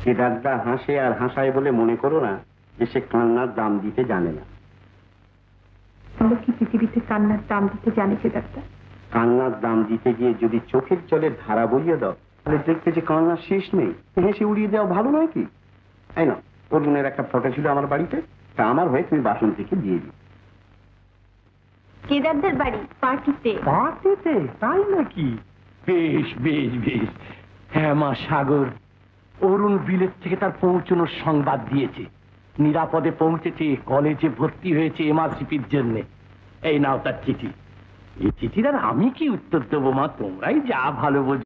কেদারদা হাসে আর হাসায় বলে মনে করো না যে সে কান্নার দাম দিতে জানে না। আমরা কি পৃথিবীতে কান্নার দাম দিতে জানি কেদারদা? কান্নার দাম দিতে গিয়ে যদি চোখের জলের ধারা বইয়ে দাও তাহলে দেখবে যে কান্নার শেষ নেই। হেসে উড়িয়ে দেওয়া ভালো নয় কি? তাই না? অরুণের একটা ফটো ছিল আমার বাড়িতে, তা আমার হয়ে তুমি বাসন থেকে দিয়ে দিও। কেদারদার বাড়ি পার্টিতে? পার্টিতে? তাই নাকি? বেশ বেশ বেশ। হ্যাঁ মা সাগর, অরুণ বিলেত থেকে তার পৌঁছানোর সংবাদ দিয়েছে, নিরাপদে পৌঁছেছে, কলেজে ভর্তি হয়েছে এমআরসিপির জন্য। এই নাও তার চিঠি। এই চিঠির আর আমি কি উত্তর দেবো মা, তোমরাই যা ভালো বোঝো।